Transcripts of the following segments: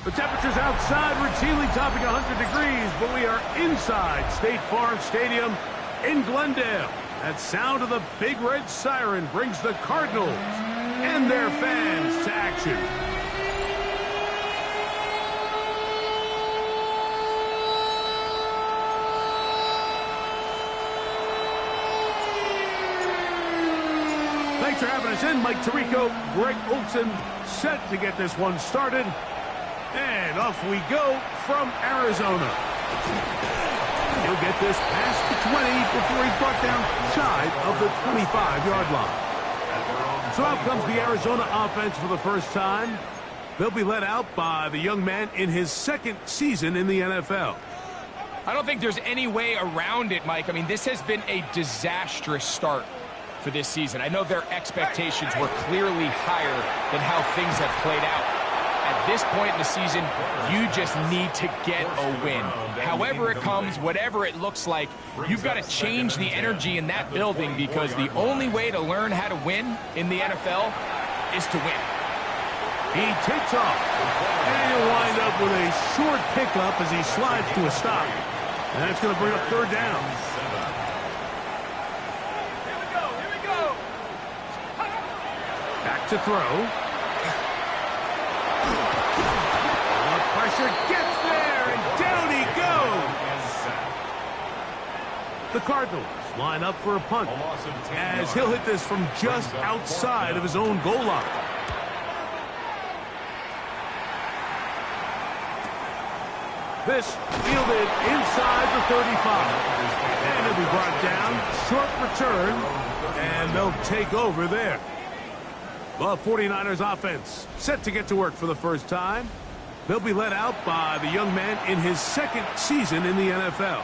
The temperatures outside routinely topping 100 degrees, but we are inside State Farm Stadium in Glendale. That sound of the big red siren brings the Cardinals and their fans to action. Thanks for having us in. Mike Tirico, Greg Olson set to get this one started. And off we go from Arizona. He'll get this past the 20 before he's brought down shy of the 25-yard line. So out comes the Arizona offense for the first time. They'll be led out by the young man in his second season in the NFL. I don't think there's any way around it, Mike. I mean, this has been a disastrous start for this season. I know their expectations were clearly higher than how things have played out. At this point in the season, you just need to get a win. However it comes, whatever it looks like, you've got to change the energy in that building, because the only way to learn how to win in the NFL is to win. He takes off, and he'll wind up with a short pickup as he slides to a stop. And that's going to bring up third down. Here we go. Back to throw. Pressure gets there, and down he goes. The Cardinals line up for a punt as he'll hit this from just outside of his own goal line. This fielded inside the 35. And he'll be brought down. Short return, and they'll take over there. The 49ers offense set to get to work for the first time. They'll be led out by the young man in his second season in the NFL.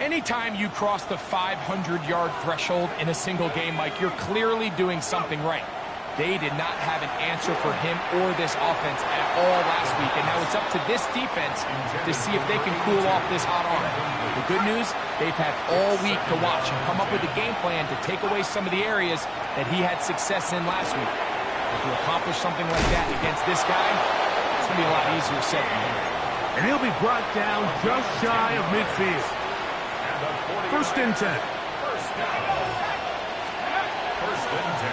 Anytime you cross the 500-yard threshold in a single game, Mike, you're clearly doing something right. They did not have an answer for him or this offense at all last week, and now it's up to this defense to see if they can cool off this hot arm. The good news, they've had all week to watch and come up with a game plan to take away some of the areas that he had success in last week. But to accomplish something like that against this guy, it's going to be a lot easier said than done. And he'll be brought down just shy of midfield. First and 10.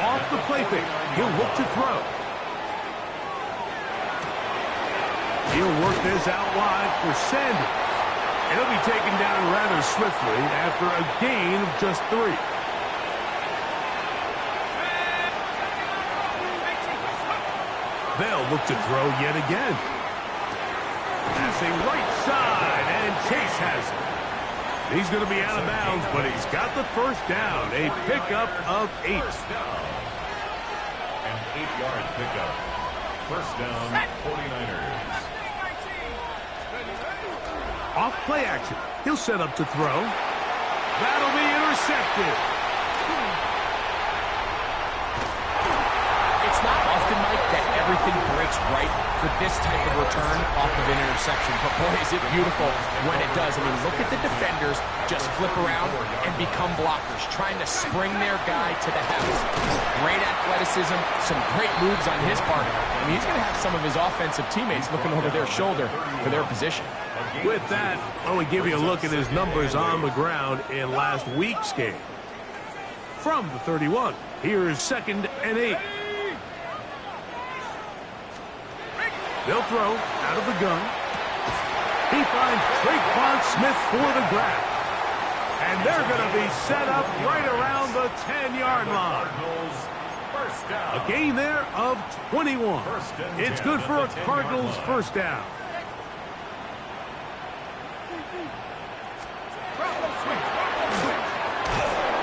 Off the play fake, he'll look to throw. He'll work this out wide for Sanders. And he'll be taken down rather swiftly after a gain of just 3. They'll look to throw yet again. Passing right side, and Chase has it. He's going to be out of bounds, but he's got the first down. A pickup of 8. An 8-yard pickup. First down, 49ers. Off play action. He'll set up to throw. That'll be intercepted. It's not often, Mike, that everything breaks right for this type of return off of an interception. But boy, is it beautiful when it does. I mean, look at the defenders just flip around and become blockers, trying to spring their guy to the house. Great athleticism, some great moves on his part. I mean, he's going to have some of his offensive teammates looking over their shoulder for their position. With that, I want to give you a look at his numbers on the ground in last week's game. From the 31, here's 2nd and 8. They'll throw out of the gun. He finds Traquan Smith for the grab. And they're going to be set up right around the 10-yard line. A gain there of 21. It's good for a Cardinals first down.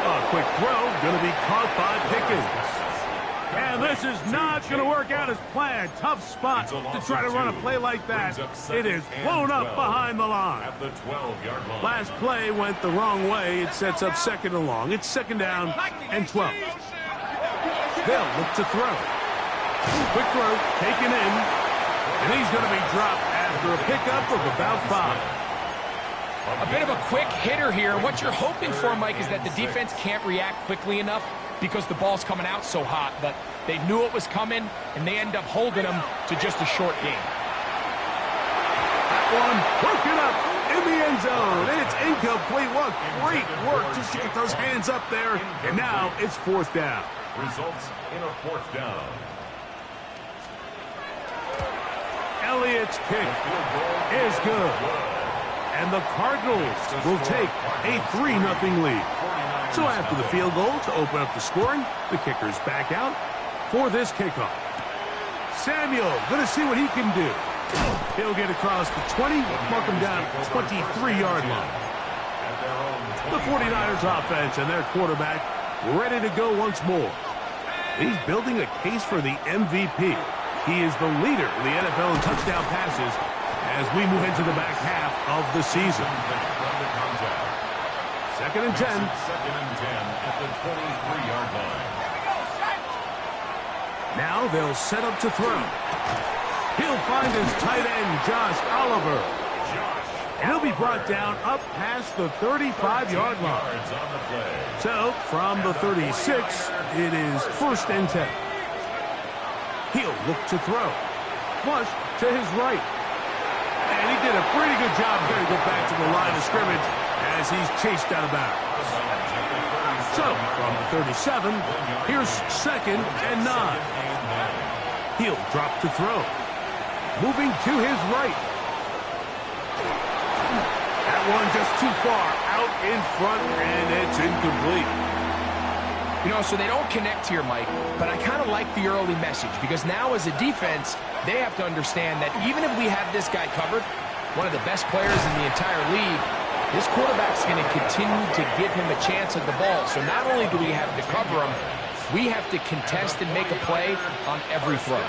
A quick throw going to be caught by Pickens. And this is not going to work out as planned. Tough spot to try to run a play like that. It is blown up behind the line. Last play went the wrong way. It sets up 2nd and long. It's 2nd down and 12. They'll look to throw. Quick throw taken in. And he's going to be dropped after a pickup of about 5. A bit of a quick hitter here. What you're hoping for, Mike, is that the defense can't react quickly enough because the ball's coming out so hot. But they knew it was coming, and they end up holding them to just a short game. one broken up in the end zone. It's incomplete. What great work just to get those hands up there. And now it's fourth down. Results in a fourth down. Elliott's kick is good. And the Cardinals will take a 3-0 lead. So after the field goal to open up the scoring, the kicker's back out for this kickoff. Samuel going to see what he can do. He'll get across the 20, mark him down at the 23-yard line. The 49ers offense and their quarterback ready to go once more. He's building a case for the MVP. He is the leader in the NFL in touchdown passes as we move into the back half of the season. Second and 10. Second and 10 at the 23-yard line. Now they'll set up to throw. He'll find his tight end, Josh Oliver. And he'll be brought down up past the 35-yard line. So, from the 36, it is first and 10. He'll look to throw. Flush to his right. And he did a pretty good job here to go back to the line of scrimmage as he's chased out of bounds. So, from the 37, here's second and 9. He'll drop to throw. Moving to his right. That one just too far out in front, and it's incomplete. You know, so they don't connect here, Mike, but I kind of like the early message because now as a defense, they have to understand that even if we have this guy covered, one of the best players in the entire league, this quarterback's going to continue to give him a chance at the ball. So not only do we have to cover him, we have to contest and make a play on every throw.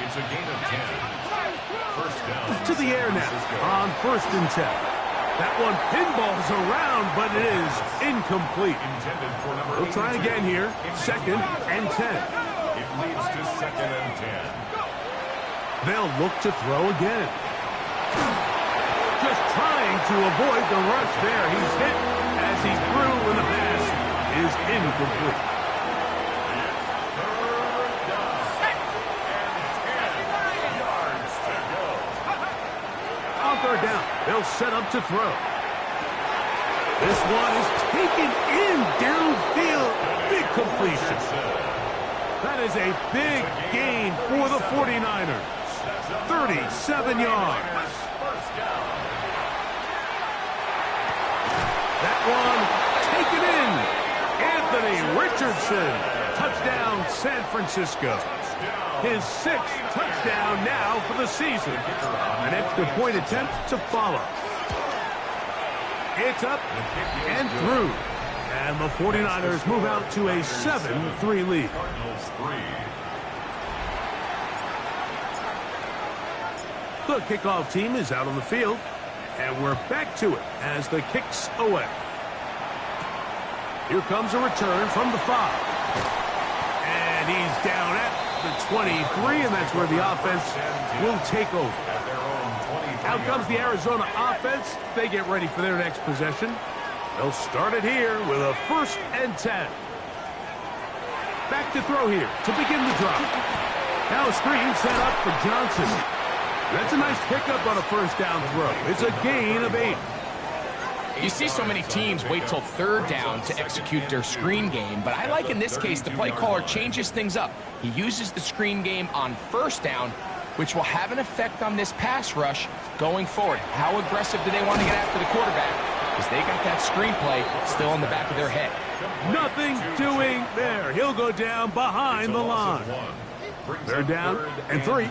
It's a gain of 10. First down. To the air now on first and 10. That one pinballs around, but it is incomplete. We'll try again here. Second and 10. It leads to second and 10. They'll look to throw again. Just trying to avoid the rush there. He's hit as he threw, and the pass is incomplete. On third down, they'll set up to throw. This one is taken in downfield. Big completion. That is a big gain for the 49ers. 37 yards. That one taken in. Anthony Richardson. Touchdown, San Francisco. His 6th touchdown now for the season. An extra point attempt to follow. It's up and through. And the 49ers move out to a 7-3 lead. The kickoff team is out on the field. And we're back to it as the kick's away. Here comes a return from the 5. And he's down at the 23, and that's where the offense will take over. Out comes the Arizona offense. They get ready for their next possession. They'll start it here with a first and 10. Back to throw here to begin the drop. Now a screen set up for Johnson. That's a nice pickup on a first down throw. It's a gain of 8. You see so many teams wait till third down to execute their screen game, but I like in this case the play caller changes things up. He uses the screen game on first down, which will have an effect on this pass rush going forward. How aggressive do they want to get after the quarterback? Because they got that screen play still in the back of their head. Nothing doing there. He'll go down behind the line. They're down and 3.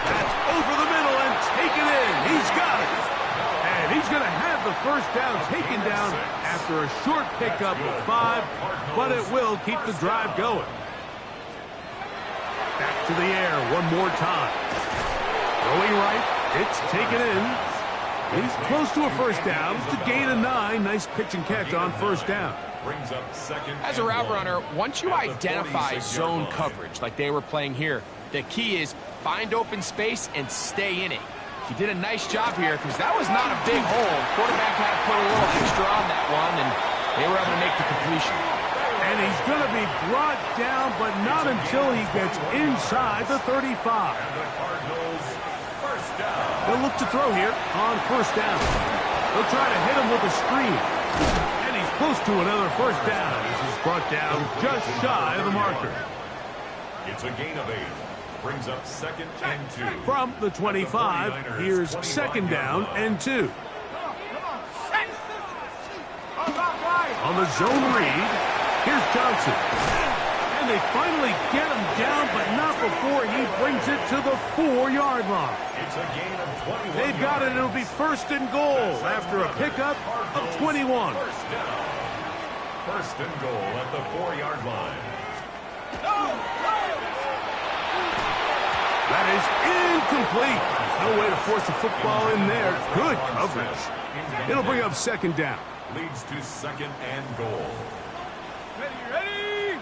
That's over the middle and taken in. He's got it. And he's going to have the first down taken down after a short pickup of 5, but it will keep the drive going. Back to the air one more time. Going right. It's taken in. He's close to a first down. It's a gain of 9. Nice pitch and catch on first down. As a route runner, once you identify zone coverage like they were playing here, the key is find open space and stay in it. He did a nice job here because that was not a big hole. Quarterback had to put a little extra on that one, and they were able to make the completion. And he's going to be brought down, but not until he gets inside the 35. And the Cardinals, first down. They'll look to throw here on first down. They'll try to hit him with a screen. And he's close to another first down. This is brought down just shy of the marker. It's a gain of 8. Brings up 2nd and 2. From the 25, here's 2nd down and 2. On the zone read, here's Johnson. And they finally get him down, but not before he brings it to the 4-yard line. It's a gain of 21. They've got it. It'll be 1st and goal after a pickup of 21. First down. 1st and goal at the 4-yard line. That is incomplete. No way to force the football in there. Good coverage. It'll bring up 2nd down. Leads to 2nd and goal. Ready!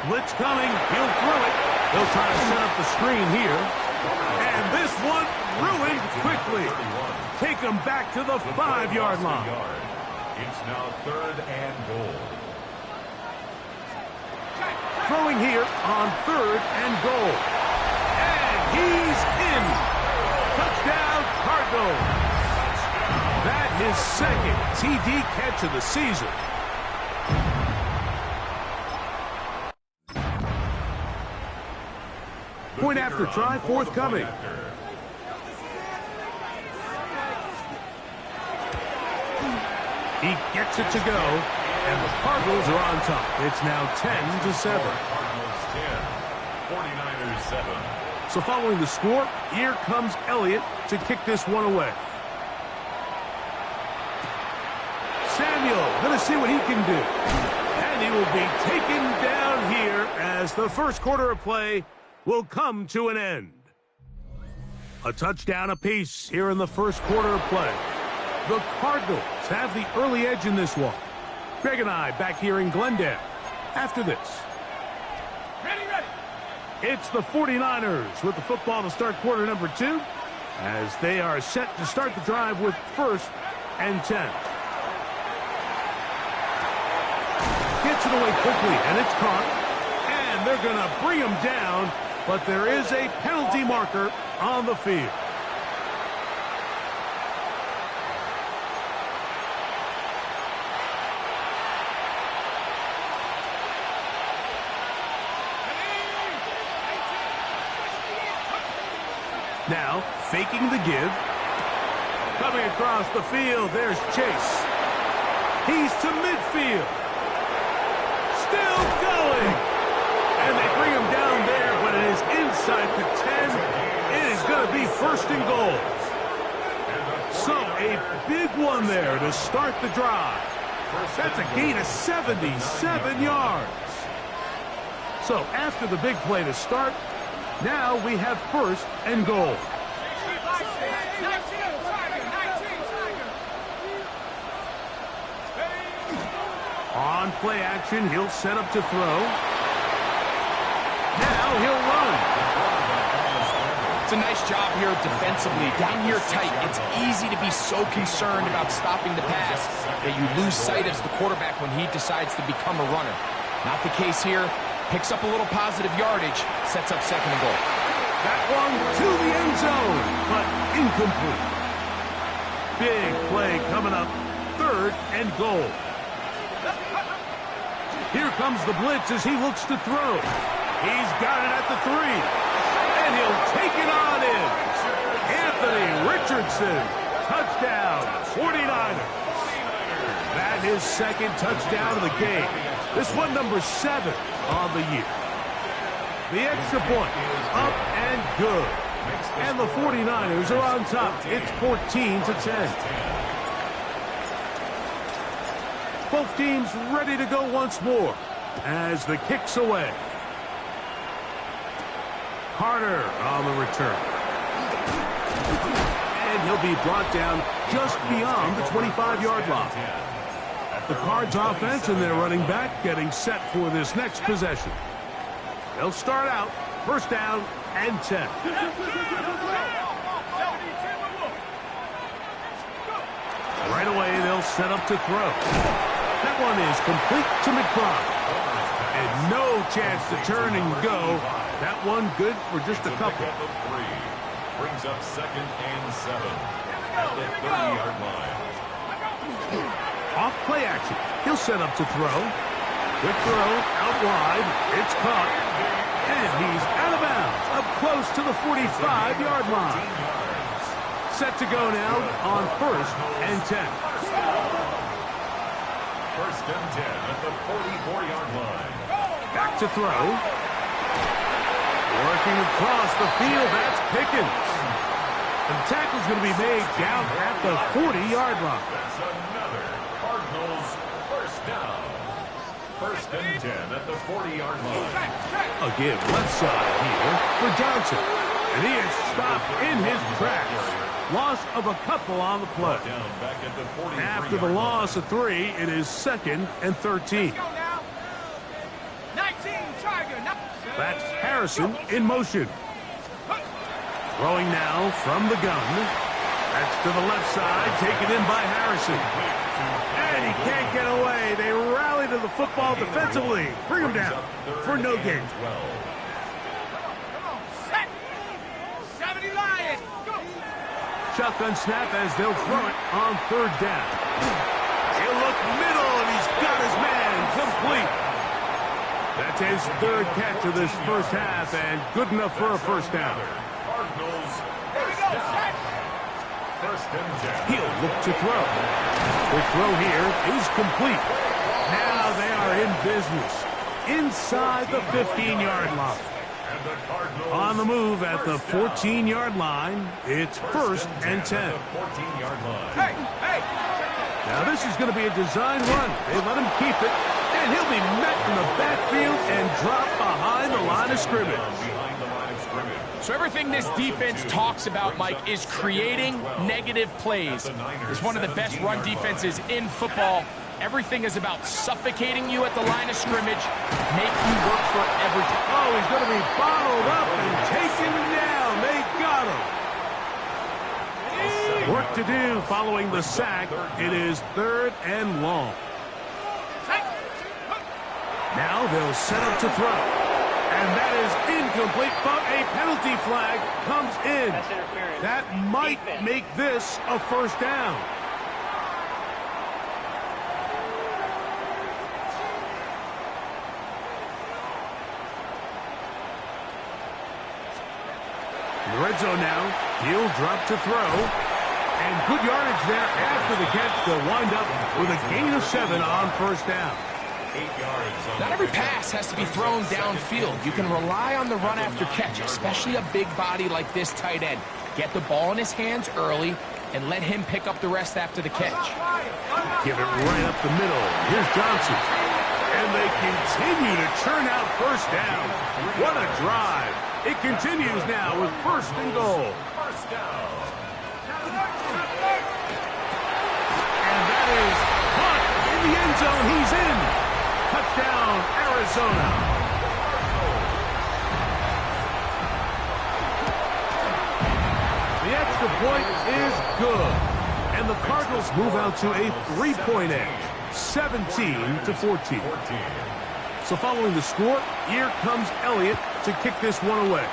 Blitz coming. He'll throw it. They'll try to set up the screen here. And this one ruined quickly. Take him back to the 5-yard line. It's now 3rd and goal. Throwing here on 3rd and goal. And he's in. Touchdown, Cardinals. That his 2nd TD catch of the season. Point after try forthcoming. He gets it to go, and the Cardinals are on top. It's now 10-7. Cardinals 10, 49ers 7. So following the score, here comes Elliott to kick this one away. Samuel, going to see what he can do. And he will be taken down here as the first quarter of play will come to an end. A touchdown apiece here in the first quarter of play. The Cardinals have the early edge in this one. Greg and I back here in Glendale after this. Ready! It's the 49ers with the football to start quarter number 2 as they are set to start the drive with 1st and 10. Gets it away quickly, and it's caught. And they're going to bring him down, but there is a penalty marker on the field. Now, faking the give. Coming across the field, there's Chase. He's to midfield. Still going. And they bring him down there, but it is inside the 10. It is going to be 1st and goal. So, a big one there to start the drive. That's a gain of 77 yards. So, after the big play to start, now we have 1st and goal. On play action, he'll set up to throw. Now he'll run. It's a nice job here defensively. Down here tight, it's easy to be so concerned about stopping the pass that you lose sight as the quarterback when he decides to become a runner. Not the case here. Picks up a little positive yardage, sets up 2nd and goal. That one to the end zone, but incomplete. Big play coming up, 3rd and goal. Here comes the blitz as he looks to throw. He's got it at the 3. And he'll take it on in. Anthony Richardson, touchdown, 49ers. That is 2nd touchdown of the game. This one number 7 on the year. The extra point, up and good. And the 49ers are on top. It's 14-10. Both teams ready to go once more as the kick's away. Carter on the return. And he'll be brought down just beyond the 25-yard line. The Cards offense and their running back getting set for this next possession. They'll start out 1st down and 10. Right away, they'll set up to throw. That one is complete to McBride. And no chance to turn and go. That one good for just a couple. Brings up 2nd and 7 at the 30-yard line. Off play action. He'll set up to throw. Quick throw out wide. It's caught. And he's out of bounds up close to the 45-yard line. Set to go now on 1st and 10. 1st and 10 at the 44-yard line. Back to throw. Working across the field, that's Pickens. And the tackle's going to be made down at the 40-yard line. That's another Cardinals 1st down. 1st and 10 at the 40-yard line. A give left side here for Johnson. And he is stopped in his tracks. Loss of a couple on the play. Down back at the 43-yard After the loss of 3, it is 2nd and 13. That's Harrison in motion. Throwing now from the gun. That's to the left side, taken in by Harrison. And he can't get away. They rally to the football defensively. Bring him down for no gain. Shotgun snap as they'll throw it on 3rd down. He'll look middle, and he's got his man complete. That's his 3rd catch of this first half, and good enough for a 1st down. Cardinals 1st and 10. He'll look to throw. The throw here is complete. Now they are in business inside the 15-yard line. And the Cardinals On the move at the 14-yard line, it's 1st and 10. 14-yard line. Now this is going to be a design run. They let him keep it, and he'll be met in the backfield and dropped behind the line of scrimmage. Behind the line of scrimmage. So everything this defense talks about, Mike, is creating negative plays. It's one of the best run defenses in football. Everything is about suffocating you at the line of scrimmage, make you work for everything. Oh, he's going to be bottled up and taken down. They got him. Work to do following the sack. It is 3rd and long. Now they'll set up to throw. And that is incomplete, but a penalty flag comes in. That might make this a 1st down. In the red zone now, he'll drop to throw. And good yardage there after the catch. They'll wind up with a gain of 7 on 1st down. 8 yards. Not every pass has to be thrown downfield. You can rely on the run after catch, especially a big body like this tight end. Get the ball in his hands early and let him pick up the rest after the catch. Give it right up the middle. Here's Johnson. And they continue to churn out 1st down. What a drive. It continues now with 1st and goal. 1st down. And that is caught in the end zone. He's in. Touchdown, Arizona. The extra point is good. And the Cardinals move out to a 3-point edge, 17-14. So following the score, here comes Elliott to kick this one away.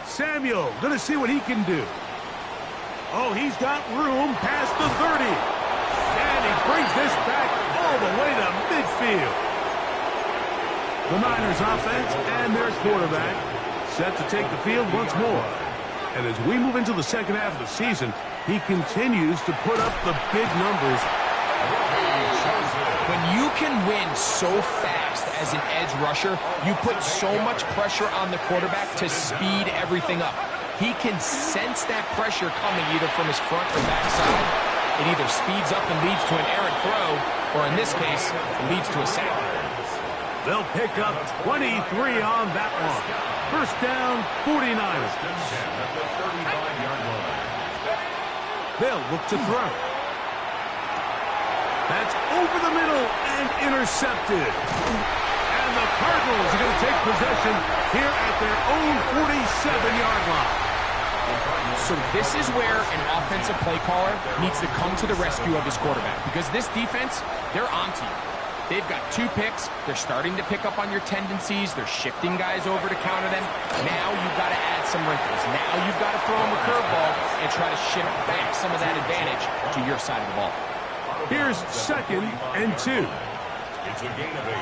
Samuel, going to see what he can do. Oh, he's got room past the 30. And he brings this back all the way to midfield. The Niners offense and their quarterback set to take the field once more. And as we move into the second half of the season, he continues to put up the big numbers. When you can win so fast as an edge rusher, you put so much pressure on the quarterback to speed everything up. He can sense that pressure coming either from his front or back side. It either speeds up and leads to an errant throw, or in this case, it leads to a sack. They'll pick up 23 on that one. 1st down, 49ers. They'll look to throw. That's over the middle and intercepted. And the Cardinals are going to take possession here at their own 47-yard line. So this is where an offensive play caller needs to come to the rescue of his quarterback, because this defense, they're onto you. They've got 2 picks. They're starting to pick up on your tendencies. They're shifting guys over to counter them. Now you've got to add some wrinkles. Now you've got to throw them a curveball and try to shift back some of that advantage to your side of the ball. Here's 2nd and 2. It's a gain of 8.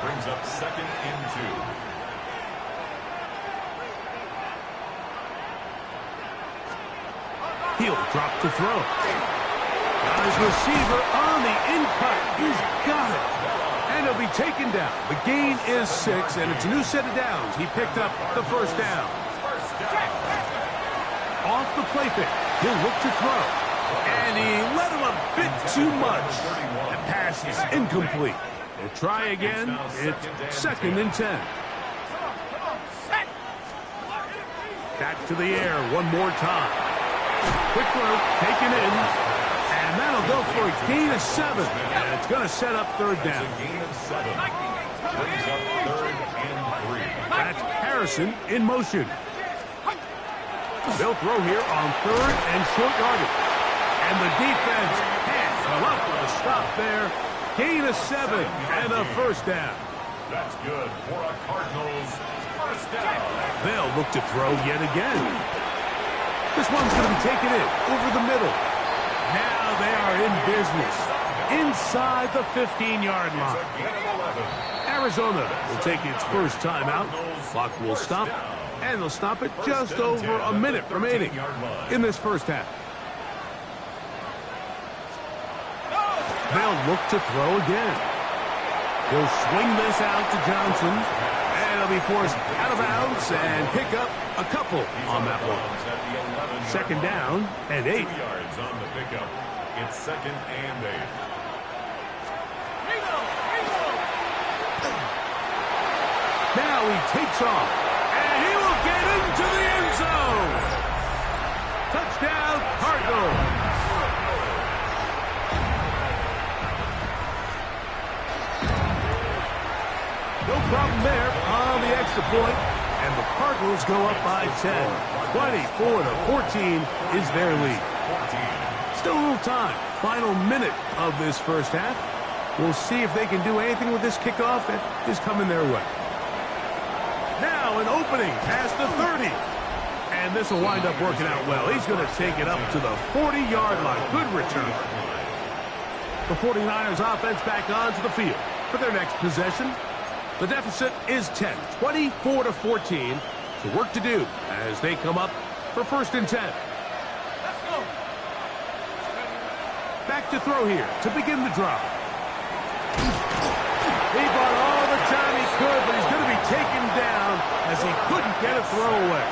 Brings up 2nd and 2. He'll drop to throw. Got his receiver on the in-cut. He's got it. And he'll be taken down. The gain is 6, and it's a new set of downs. He picked up the first down. Off the play fake. He'll look to throw. And he let him a bit too much. The pass is incomplete. They'll try again. It's 2nd and 10. Back to the air one more time. Quick throw, taken in. And that'll go for a gain of 7. And it's going to set up 3rd down. Gain of 7. Brings up 3rd and 3. That's Harrison in motion. They'll throw here on 3rd and short yardage. And the defense hands him up with a stop there. Gain of 7 and a first down. That's good for a Cardinals first down. They'll look to throw yet again. This one's going to be taken in over the middle. Now they are in business inside the 15-yard line. Arizona will take its first timeout. Clock will stop, and they'll stop it just over a minute remaining in this first half. They'll look to throw again. He'll swing this out to Johnson, and he'll be forced out of bounds and pick up a couple on that one. 2nd down and 8. 2 yards on the pickup. It's 2nd and 8. Now he takes off, and he will get into the end zone. Touchdown, Cardinals. No problem there on the extra point, and the Cardinals go up by 10. 24-14 is their lead. Still a little time. Final minute of this first half. We'll see if they can do anything with this kickoff that is coming their way. Now an opening past the 30. And this will wind up working out well. He's going to take it up to the 40-yard line. Good return. The 49ers offense back onto the field for their next possession. The deficit is 10, 24-14. So work to do as they come up for 1st and 10. Back to throw here to begin the drive. He bought all the time he could, but he's going to be taken down as he couldn't get a throw away.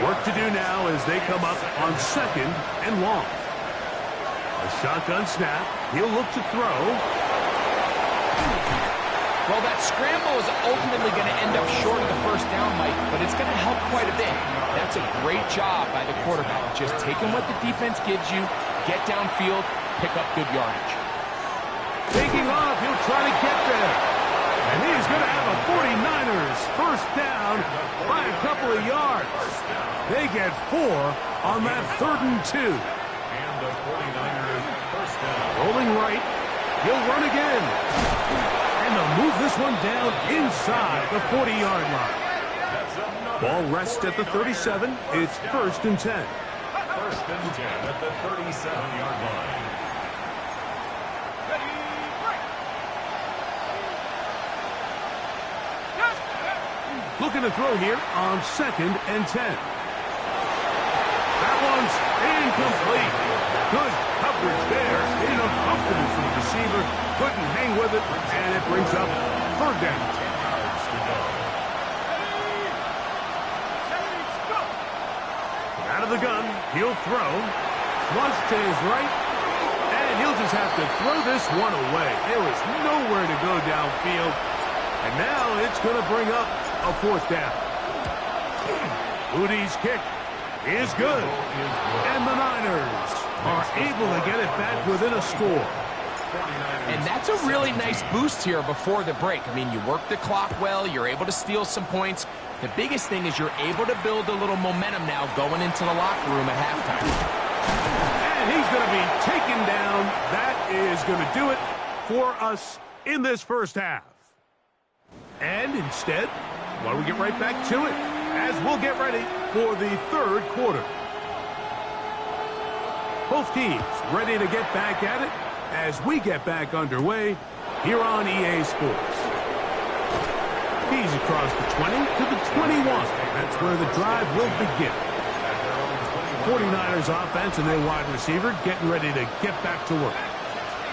Work to do now as they come up on 2nd and long. A shotgun snap. He'll look to throw. Well, that scramble is ultimately going to end up short of the first down, Mike, but it's going to help quite a bit. That's a great job by the quarterback. Just taking what the defense gives you, get downfield, pick up good yardage. Taking off, he'll try to get there. And he's going to have a 49ers first down by a couple of yards. They get 4 on that 3rd and 2. And the 49ers first down. Rolling right. He'll run again. And they'll move this one down inside the 40-yard line. Ball rests at the 37. It's 1st and 10. 1st and 10 at the 37-yard line. Looking to throw here on 2nd and 10. That one's incomplete. Good coverage there. Enough confidence from the receiver. Couldn't hang with it, and it brings up 3rd down. 10 yards to go. Out of the gun, he'll throw. Flush to his right, and he'll just have to throw this one away. There was nowhere to go downfield, and now it's going to bring up a 4th down. Udi's kick is good, and the Niners are able to get it back within a score. And that's a really nice boost here before the break. I mean, you work the clock well, you're able to steal some points. The biggest thing is you're able to build a little momentum now going into the locker room at halftime. And he's going to be taken down. That is going to do it for us in this first half. And instead, why don't we get right back to it as we'll get ready for the third quarter. Both teams ready to get back at it as we get back underway here on EA Sports. He's across the 20 to the 21. That's where the drive will begin. 49ers offense and their wide receiver getting ready to get back to work.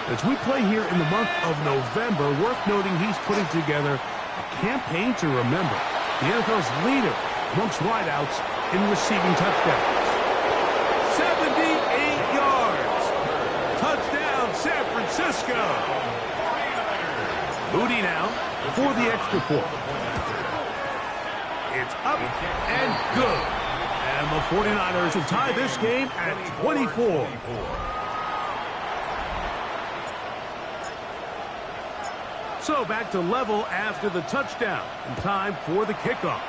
As we play here in the month of November, worth noting he's putting together a campaign to remember. The NFL's leader amongst wideouts in receiving touchdowns. 78 yards. Touchdown, San Francisco. Moody now for the extra point. It's up and good. And the 49ers will tie this game at 24. So back to level after the touchdown. And time for the kickoff.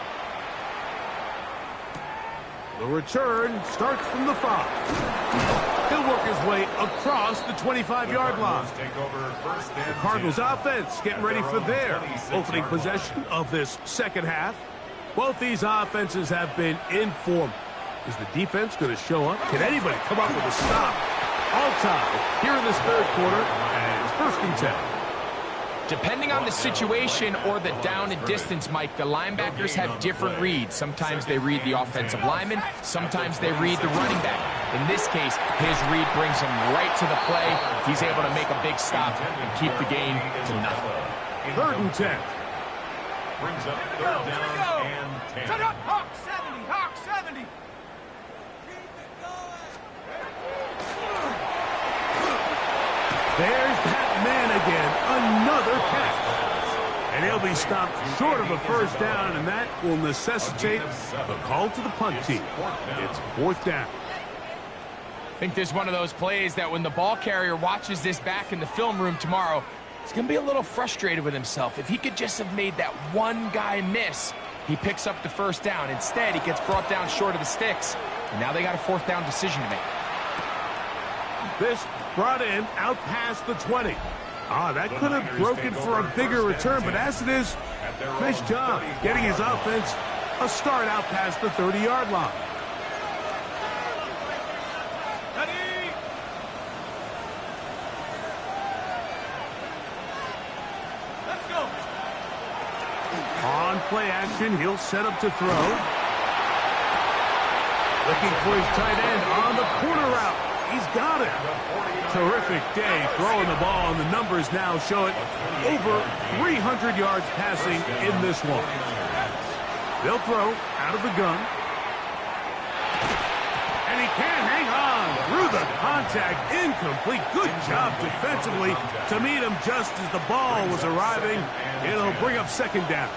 The return starts from the 5. He'll work his way across the 25-yard line. The Cardinals offense getting ready for their opening possession of this second half. Both these offenses have been in form. Is the defense going to show up? Can anybody come up with a stop? All time here in this third quarter, and it's 1st and 10. Depending on the situation or the down and distance, Mike, the linebackers have different reads. Sometimes they read the offensive lineman. Sometimes they read the running back. In this case, his read brings him right to the play. He's able to make a big stop and keep the game to nothing. 3rd and 10. Brings up 3rd down and 10. Shut up, Hawk 70, Hawk 70. There's that man again. Another catch. And he'll be stopped short of a first down, and that will necessitate the call to the punt team. It's 4th down. I think this is one of those plays that when the ball carrier watches this back in the film room tomorrow, he's going to be a little frustrated with himself. If he could just have made that one guy miss, he picks up the first down. Instead, he gets brought down short of the sticks, and now they got a 4th down decision to make. This brought in out past the 20. That could have broken for a bigger return, but as it is, nice job getting his offense a start out past the 30-yard line. Ready? Let's go. On play action, he'll set up to throw. Looking for his tight end on the corner route. He's got it. Terrific day throwing the ball, and the numbers now show it. Over 300 yards passing in this one. They'll throw out of the gun. And he can't hang on through the contact. Incomplete. Good job defensively to meet him just as the ball was arriving. It'll bring up 2nd down.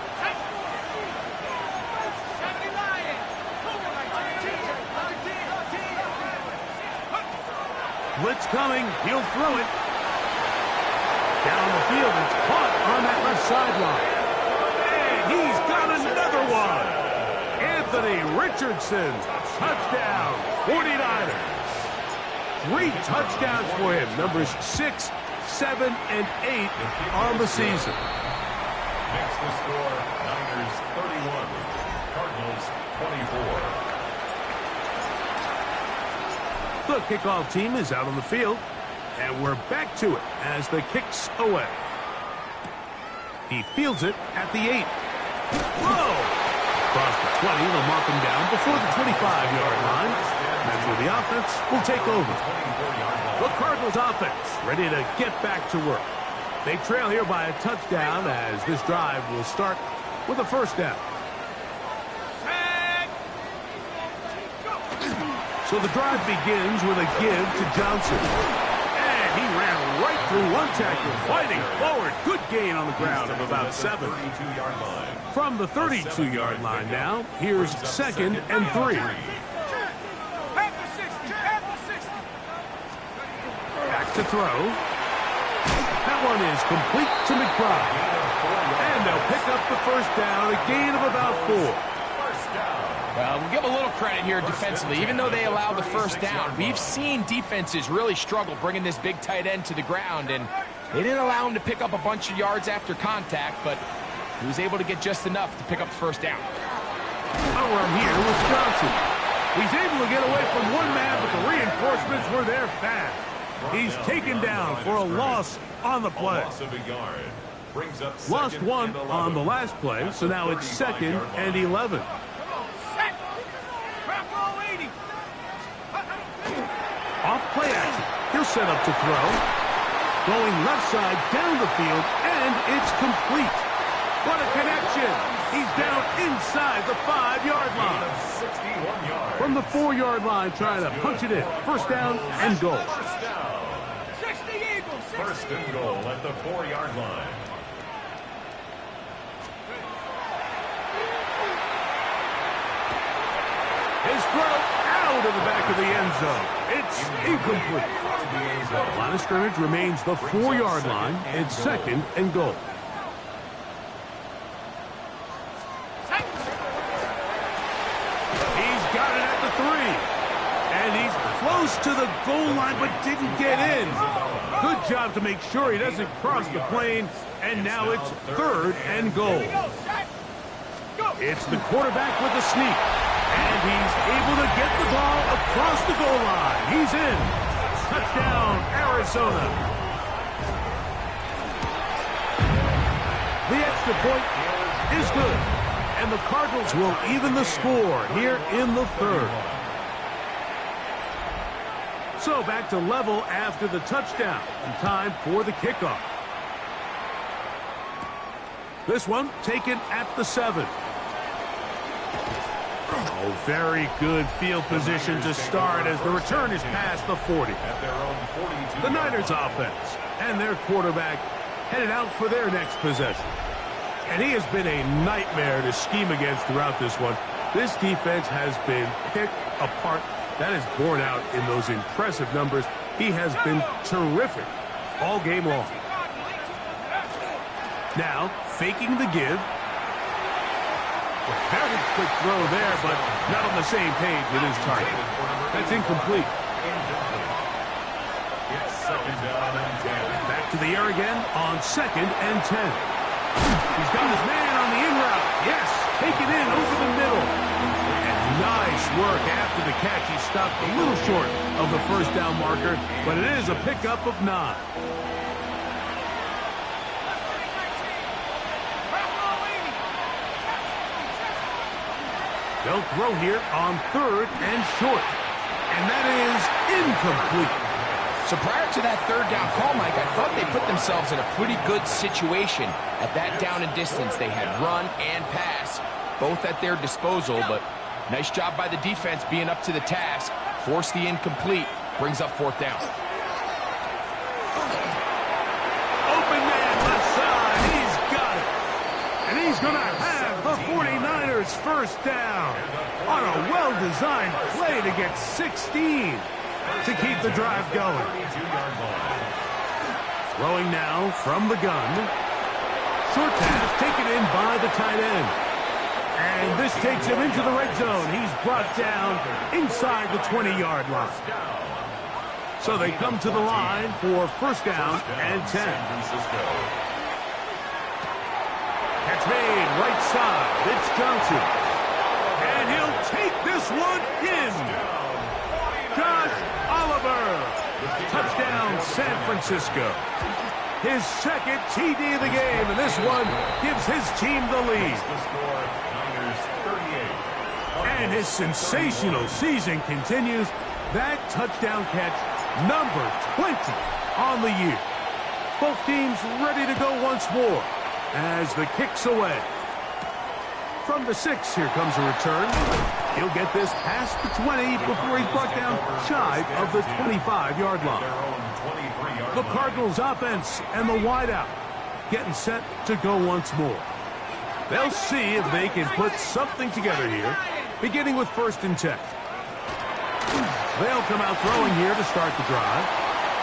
Blitz coming. He'll throw it. Down the field. It's caught on that left sideline. And he's got another one. Anthony Richardson. Touchdown. 49ers. 3 touchdowns for him. Numbers 6, 7, and 8 on the season. Next to score, Niners 31, Cardinals 24. The kickoff team is out on the field, and we're back to it as the kick's away. He fields it at the 8. Whoa! Across the 20, they'll mark him down before the 25-yard line. That's where the offense will take over. The Cardinals offense ready to get back to work. They trail here by a touchdown as this drive will start with a 1st down. So the drive begins with a give to Johnson. And he ran right through one tackle, fighting forward. Good gain on the ground of about 7. From the 32-yard line now, here's 2nd and 3. Back to throw. That one is complete to McBride. And they'll pick up the first down, a gain of about 4. Well, we'll give a little credit here defensively. Even though they allowed the first down, we've seen defenses really struggle bringing this big tight end to the ground, and they didn't allow him to pick up a bunch of yards after contact, but he was able to get just enough to pick up the first down. Power here with Johnson. He's able to get away from one man, but the reinforcements were there fast. He's taken down for a loss on the play. Lost one on the last play, so now it's 2nd and 11. Off play action. He'll set up to throw. Going left side down the field, and it's complete. What a connection. He's down inside the 5-yard line. From the 4-yard line, trying to punch it in. First down and goal. First and goal at the 4-yard line. His throw out of the back of the end zone. It's incomplete. The line of scrimmage remains the 4-yard line. It's 2nd and goal. He's got it at the 3. And he's close to the goal line, but didn't get in. Good job to make sure he doesn't cross the plane. And now it's 3rd and goal. It's the quarterback with the sneak. And he's able to get the ball across the goal line. He's in. Touchdown, Arizona. The extra point is good. And the Cardinals will even the score here in the 3rd. So back to level after the touchdown. And time for the kickoff. This one taken at the 7. Oh, very good field position to start as the return is past the 40. The Niners offense and their quarterback headed out for their next possession. And he has been a nightmare to scheme against throughout this one. This defense has been picked apart. That is borne out in those impressive numbers. He has been terrific all game long. Now, faking the give. A very quick throw there, but not on the same page with his target. That's incomplete. It's 2nd down and 10. Back to the air again on 2nd and 10. He's got his man on the in route. Yes, take it in over the middle. And nice work after the catch. He stopped a little short of the first down marker, but it is a pickup of 9. They'll throw here on 3rd and short. And that is incomplete. So prior to that 3rd down call, Mike, I thought they put themselves in a pretty good situation. At that down and distance, they had run and pass, both at their disposal, but nice job by the defense being up to the task. Force the incomplete, brings up 4th down. Open man left side, he's got it. And he's going to have the 49ers first down on a well-designed play to get 16 to keep the drive going. Throwing now from the gun. Short pass taken in by the tight end. And this takes him into the red zone. He's brought down inside the 20-yard line. So they come to the line for first down and 10. Catch made right side. It's Johnson. And he'll take this one in. Josh Oliver. Touchdown, San Francisco. His 2nd TD of the game, and this one gives his team the lead. And his sensational season continues. That touchdown catch, number 20 on the year. Both teams ready to go once more as the kick's away. From the 6, here comes a return. He'll get this past the 20 before he's brought down shy of the 25-yard line. The Cardinals offense and the wideout getting set to go once more. They'll see if they can put something together here, beginning with 1st and 10. They'll come out throwing here to start the drive.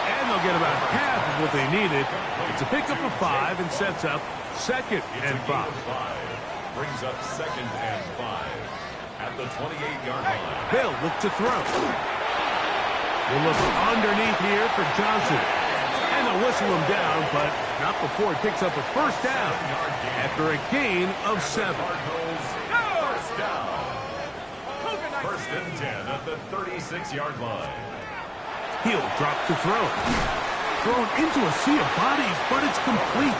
And they'll get about half of what they needed. It's a pickup of 5 and sets up 2nd and 5. Brings up 2nd and 5 at the 28-yard line. They'll look to throw. They'll look underneath here for Johnson. And they'll whistle him down, but not before he picks up a first down after a gain of 7. First down. 1st and 10 at the 36-yard line. He'll drop to throw. Thrown into a sea of bodies, but it's complete.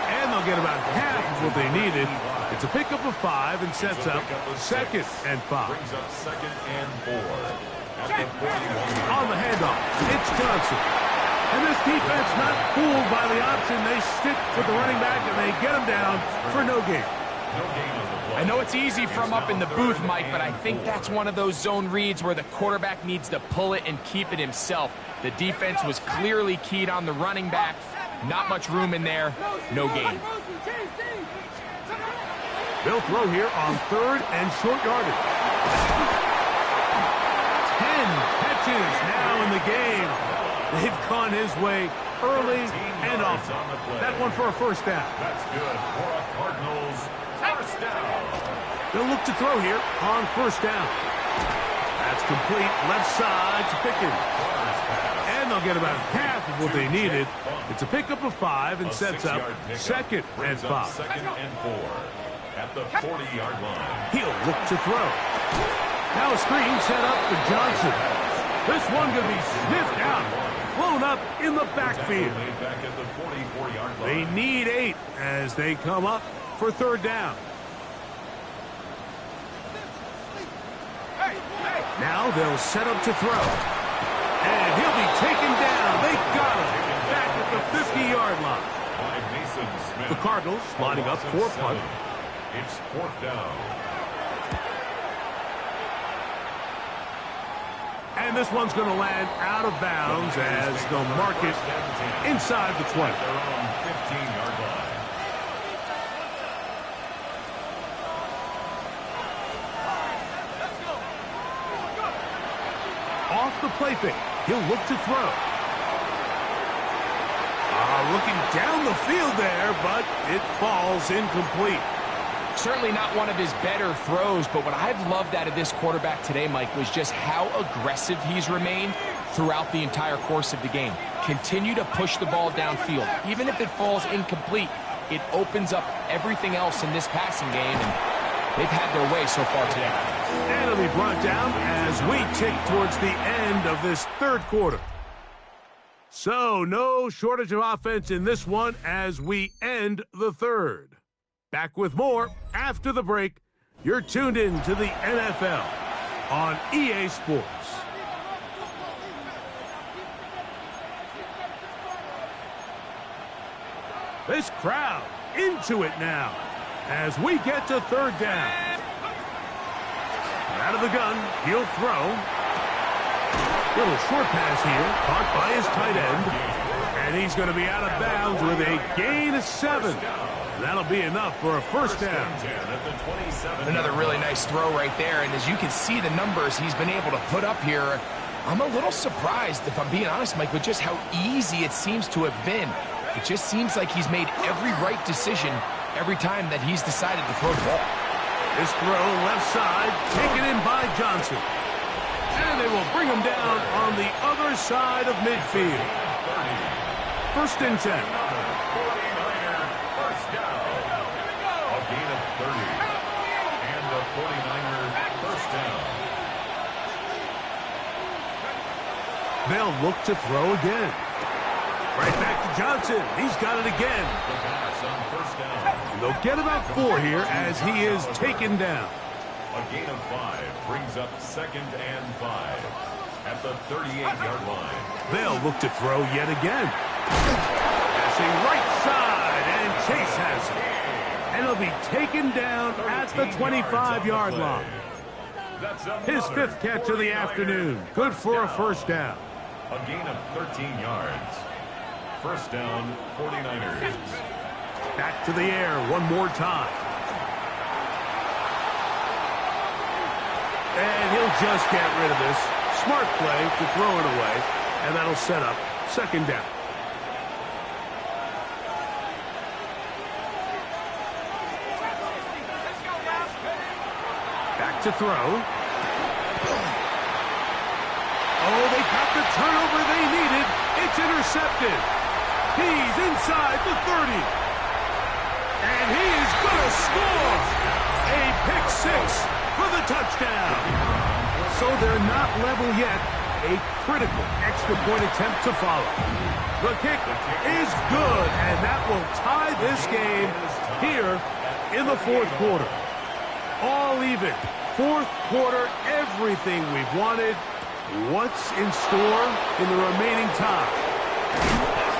And they'll get about half of what they needed. It's a pickup of 5 and sets up 2nd and 5. Brings up 2nd and 4 at the 41. On the handoff, it's Johnson. And this defense not fooled by the option. They stick with the running back and they get him down for no gain. I know it's easy from up in the booth, Mike, but I think that's one of those zone reads where the quarterback needs to pull it and keep it himself. The defense was clearly keyed on the running back. Not much room in there. No gain. They'll throw here on 3rd and short yardage. 10 catches now in the game. They've gone his way early and often. That one for a first down. That's good for a Cardinals first down. They'll look to throw here on 1st down. That's complete left side to Pickens. And they'll get about half of what they needed. It's a pickup of 5 and sets up 2nd and 5. 2nd and 4 at the 40-yard line. He'll look to throw. Now a screen set up for Johnson. This one going to be sniffed out. Blown up in the backfield. Back at the 44-yard line. They need 8 as they come up for 3rd down. Now they'll set up to throw. And he'll be taken down. They got him back at the 50-yard line. By Mason Smith. The Cardinals lining up for punt. It's 4th down. And this one's going to land out of bounds as they'll mark it inside the 20. Their own 15-yard line. Off the play fake, he'll look to throw. Looking down the field there, but it falls incomplete. Certainly not one of his better throws, but what I've loved out of this quarterback today, Mike, was just how aggressive he's remained throughout the entire course of the game. Continue to push the ball downfield. Even if it falls incomplete, it opens up everything else in this passing game, and they've had their way so far today. And it'll be brought down as we tick towards the end of this 3rd quarter. So, no shortage of offense in this one as we end the 3rd. Back with more after the break. You're tuned in to the NFL on EA Sports. This crowd into it now as we get to 3rd down. Out of the gun, he'll throw. Little short pass here, caught by his tight end. And he's going to be out of bounds with a gain of 7. And that'll be enough for a first down. Another really nice throw right there, and as you can see the numbers he's been able to put up here, I'm a little surprised, if I'm being honest, Mike, with just how easy it seems to have been. It just seems like he's made every right decision every time that he's decided to throw the ball. This throw left side, taken in by Johnson. And they will bring him down on the other side of midfield. 1st and 10. 49er first down. A gain of 30. And the 49er first down. They'll look to throw again. Right back to Johnson. He's got it again. The pass on first down. And they'll get about 4 here as he is taken down. A gain of 5 brings up 2nd and 5 at the 38-yard line. They'll look to throw yet again. Passing right side, and Chase has it. And he'll be taken down at the 25-yard line. His 5th catch of the afternoon. Good for a first down. A gain of 13 yards. First down, 49ers. Back to the air one more time. And he'll just get rid of this. Smart play to throw it away. And that'll set up second down. Back to throw. Oh, they got the turnover they needed. It's intercepted. He's inside the 30. And he is going to score. A pick six for the touchdown. So they're not level yet. A critical extra point attempt to follow. The kick is good, and that will tie this game here in the fourth quarter. All even. Fourth quarter, everything we've wanted. What's in store in the remaining time?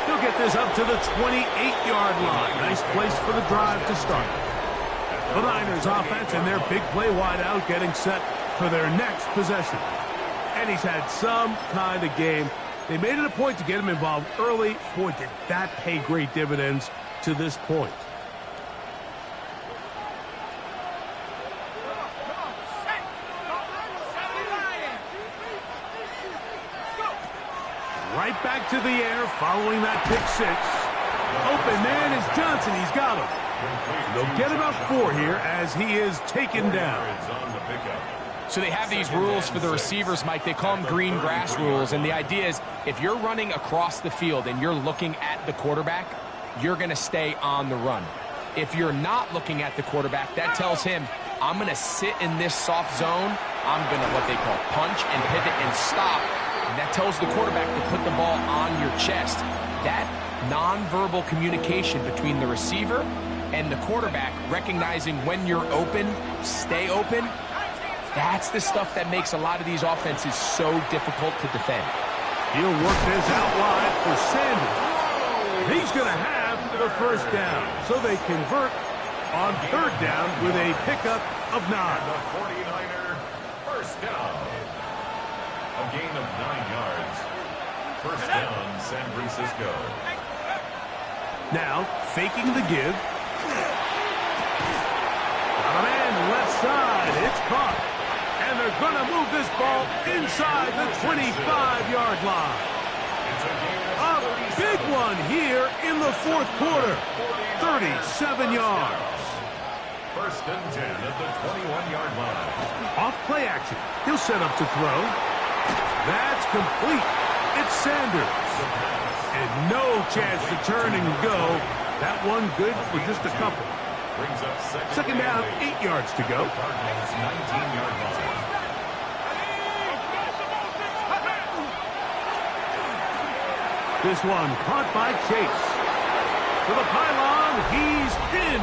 He'll get this up to the 28-yard line. Nice place for the drive to start. The Niners offense and their big play wideout getting set for their next possession. And he's had some kind of game. They made it a point to get him involved early. Boy, did that pay great dividends to this point. Right back to the air following that pick six. Open man is Johnson. He's got him. They'll get about 4 here as he is taken down. So they have these rules for the receivers, Mike. They call them green grass rules. And the idea is if you're running across the field and you're looking at the quarterback, you're going to stay on the run. If you're not looking at the quarterback, that tells him, I'm going to sit in this soft zone. I'm going to what they call punch and pivot and stop. And that tells the quarterback to put the ball on your chest. That nonverbal communication between the receiver and the quarterback, recognizing when you're open, stay open, that's the stuff that makes a lot of these offenses so difficult to defend. He'll work this out wide for Sanders. He's going to have the first down. So they convert on third down with a pickup of 9. The 49er first down. A gain of 9 yards. First down, San Francisco. Now, faking the give. Got a man left side. It's caught. And they're going to move this ball inside the 25-yard line. A big one here in the fourth quarter. 37 yards. First and 10 at the 21-yard line. Off play action. He'll set up to throw. That's complete. It's Sanders. And no chance to turn and go. That one good for just a couple. Brings up second down, 8 yards to go. Cardinals 19-yard line. This one caught by Chase. To the pylon, he's in.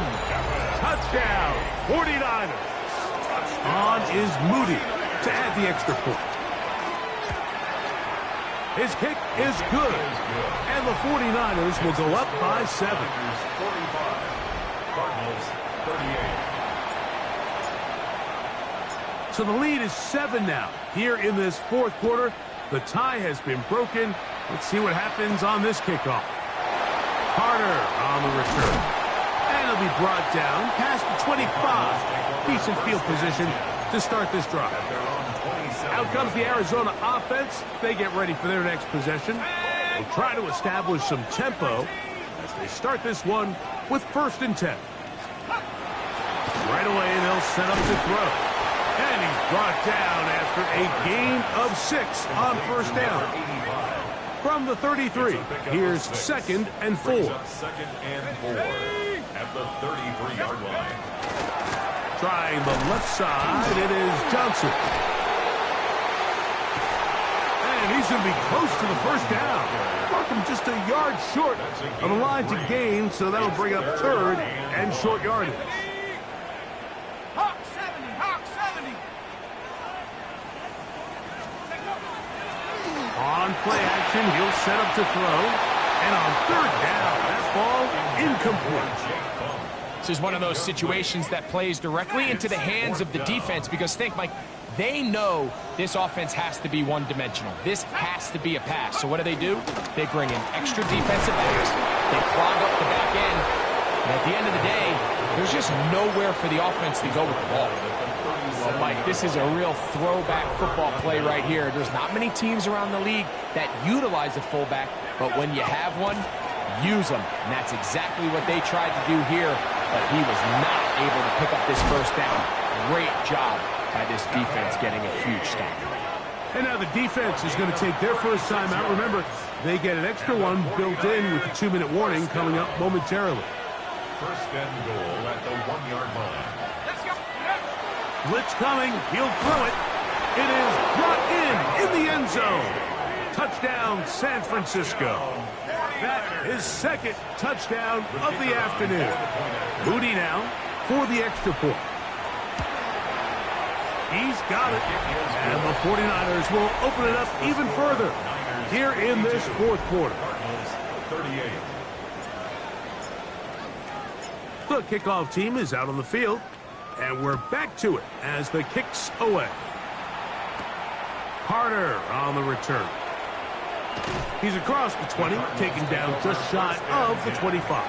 Touchdown, 49ers. On is Moody to add the extra point. His kick is good. And the 49ers will go up by 7. 45. Cardinals 38. So the lead is 7 now. Here in this fourth quarter, the tie has been broken. Let's see what happens on this kickoff. Carter on the return. And he'll be brought down past the 25. Decent field position to start this drive. Out comes the Arizona offense. They get ready for their next possession. They'll try to establish some tempo as they start this one with first and 10. Right away, they'll set up to throw. And he's brought down after a gain of 6 on first down. From the 33, here's second and 4. Second and 4 at the 33-yard line. Trying the left side, it is Johnson. And he's going to be close to the first down. Markham just a yard short of the line to gain, so that'll bring up third and short yardage. Hawk 70, Hawk 70. On play action, he'll set up to throw. And on third down, that ball incomplete. This is one of those situations that plays directly into the hands of the defense because think, Mike, they know this offense has to be one-dimensional. This has to be a pass. So what do? They bring in extra defensive backs. They clog up the back end. And at the end of the day, there's just nowhere for the offense to go with the ball. Well, Mike, this is a real throwback football play right here. There's not many teams around the league that utilize a fullback, but when you have one, use them. And that's exactly what they tried to do here, but he was not able to pick up this first down. Great job by this defense getting a huge stop. And now the defense is going to take their first time out. Remember, they get an extra one built in with the 2-minute warning coming up momentarily. First and goal at the 1-yard line. Let's go. Blitz coming. He'll throw it. It is brought in the end zone. Touchdown, San Francisco. That is second touchdown of the afternoon. Moody now for the extra point. He's got it. And the 49ers will open it up even further here in this fourth quarter. 38. The kickoff team is out on the field, and we're back to it as the kick's away. Carter on the return. He's across the 20, taken down just shy of the 25.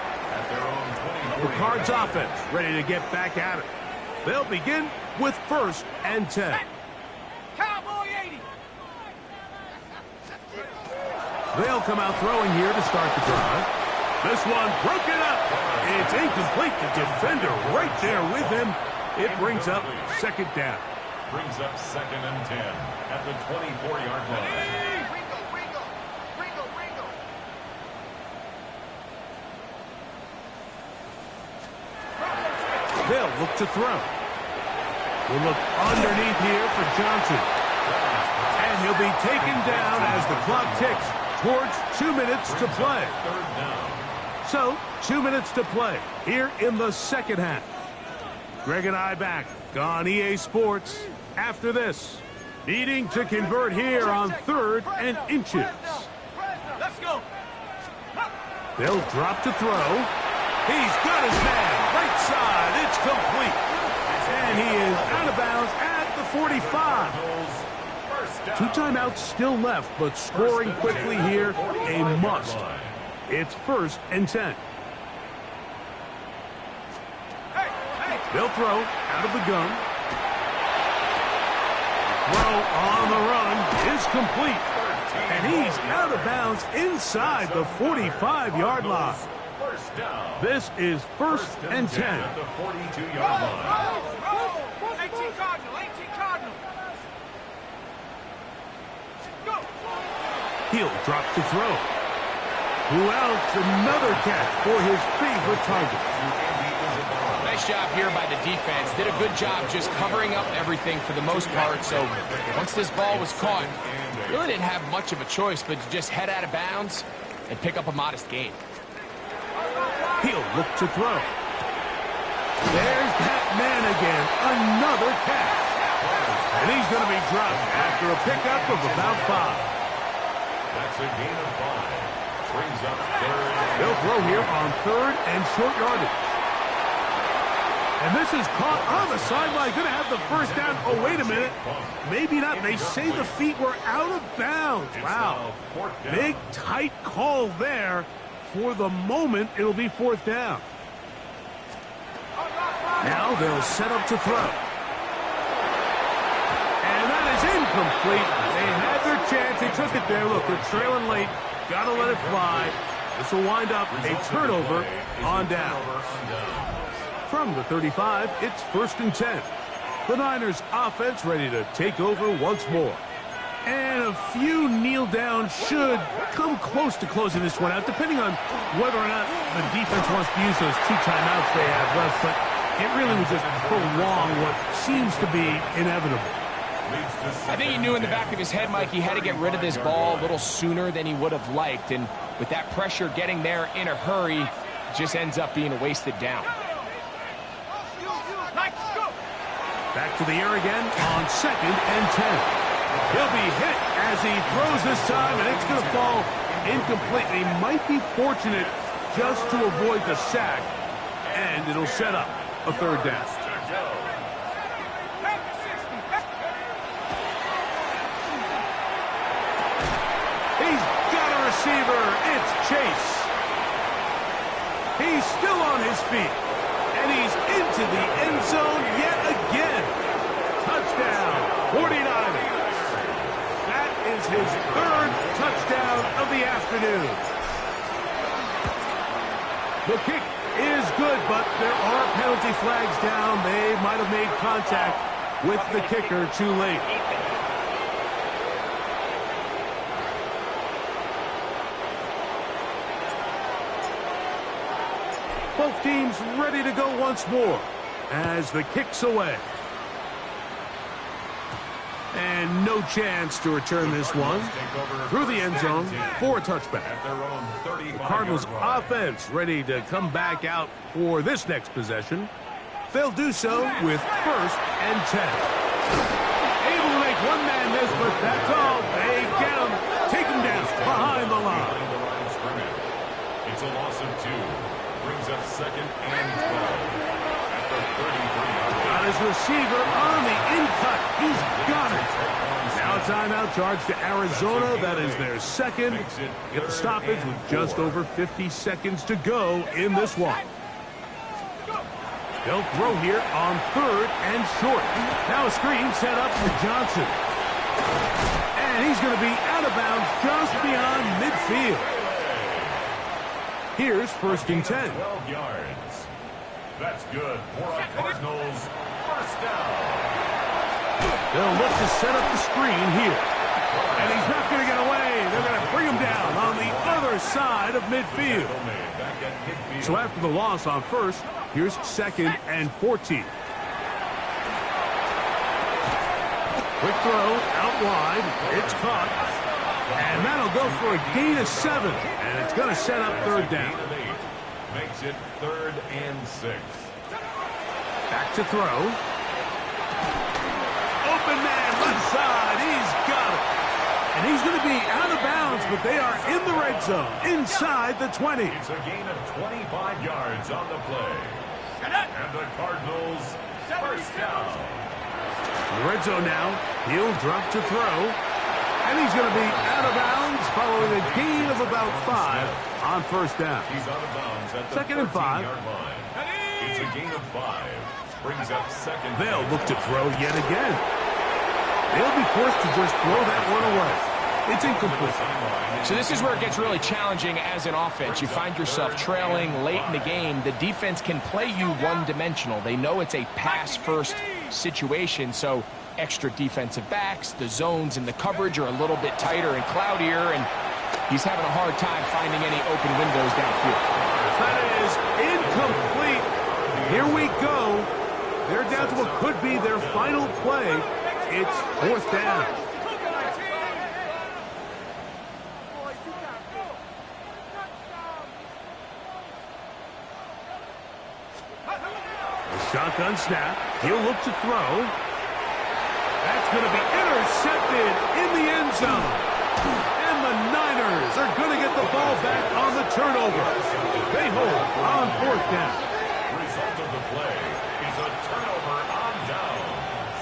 The Cards offense ready to get back at it. They'll begin with first and 10. Cowboy 80. They'll come out throwing here to start the drive. This one broken up. It's incomplete. The defender right there with him. It brings up second down. Brings up second and 10 at the 24-yard line. They'll look to throw. We'll look underneath here for Johnson. And he'll be taken down as the clock ticks towards 2 minutes to play. So, 2 minutes to play here in the second half. Greg and I back on EA Sports after this. Needing to convert here on third and inches. Let's go. They'll drop to throw. He's got his man right side. It's complete. And he is out of bounds at the 45. 2 timeouts still left, but scoring quickly here, a must. It's first and 10. They'll throw out of the gun. Throw on the run is complete. And he's out of bounds inside the 45-yard line. This is first and 10. At the 42-yard line. Roll. 18 Cardinal. 18 Cardinal. Go. He'll drop to throw. Who else? Another catch for his favorite target. Nice job here by the defense. Did a good job just covering up everything for the most part. So once this ball was caught, really didn't have much of a choice but to just head out of bounds and pick up a modest gain. He'll look to throw. There's that man again. Another catch. And he's going to be dropped after a pickup of about 5. That's a gain of 5. Brings up third. They'll throw here on third and short yardage. And this is caught on the sideline. Going to have the first down. Oh, wait a minute. Maybe not. They say the feet were out of bounds. Wow. Big, tight call there. For the moment, it'll be fourth down. Now they'll set up to throw. And that is incomplete. They had their chance. They took it there. Look, they're trailing late. Got to let it fly. This will wind up a turnover on down. From the 35, it's first and 10. The Niners offense ready to take over once more. And a few kneel down should come close to closing this one out, depending on whether or not the defense wants to use those 2 timeouts they have left. But it really would just prolong what seems to be inevitable. I think he knew in the back of his head, Mike, he had to get rid of this ball a little sooner than he would have liked. And with that pressure getting there in a hurry, it just ends up being a wasted down. Back to the air again on second and 10. He'll be hit as he throws this time, and it's going to fall incomplete. He might be fortunate just to avoid the sack, and it'll set up a third down. He's got a receiver. It's Chase. He's still on his feet, and he's into the end zone yet again. Touchdown, 49ers. That is his third touchdown of the afternoon. The kick is good, but there are penalty flags down. They might have made contact with the kicker too late. Both teams ready to go once more as the kick's away. And no chance to return this one through the end zone for a touchback. The Cardinals offense ready to come back out for this next possession. They'll do so with 1st and 10. Able to make one man miss, but that's all. They get him, take him down behind the line. It's a loss of 2. Brings up 2nd and 12 at the 33. Got his receiver on the in-cut. He's got it. Now a timeout charge to Arizona. That is their second. Get the stoppage with just over 50 seconds to go in this one. They'll throw here on 3rd and short. Now a screen set up for Johnson. And he's going to be out of bounds just beyond midfield. Here's 1st and 10. 12 yards. That's good for a Cardinals 1st down. They'll look to set up the screen here. And he's not going to get away. They're going to bring him down on the other side of midfield. So after the loss on 1st, here's 2nd and 14. Quick throw out wide. It's caught. And that'll go for a gain of 7. And it's going to set up 3rd down. Makes it 3rd and 6. Back to throw. Open man, left side. He's got it. And he's going to be out of bounds, but they are in the red zone, inside the 20. It's a gain of 25 yards on the play. And the Cardinals 1st down. In the red zone now. He'll drop to throw. And he's going to be out of bounds following a gain of about 5 on 1st down. He's out of bounds at the 2nd and 5. 13-yard line. It's a gain of 5. Brings up 2nd. They'll look to throw yet again. They'll be forced to just throw that one away. It's incomplete. So this is where it gets really challenging as an offense. You find yourself trailing late in the game. The defense can play you one-dimensional. They know it's a pass-first situation, so extra defensive backs, the zones and the coverage are a little bit tighter and cloudier, and he's having a hard time finding any open windows downfield. That is incomplete. Here we go. They're down to what could be their final play. It's 4th down. The shotgun snap. He'll look to throw. That's going to be intercepted in the end zone. And the Niners are going to get the ball back on the turnover. They hold on 4th down. Result of the play is a turnover on downs.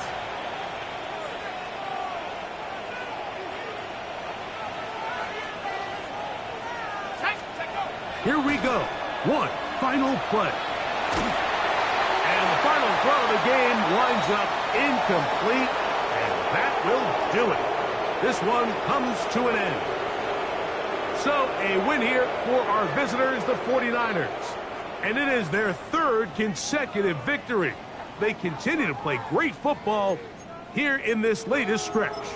Here we go. One final play. And the final throw of the game winds up incomplete. And that will do it. This one comes to an end. So a win here for our visitors, the 49ers. And it is their 3rd consecutive victory. They continue to play great football here in this latest stretch.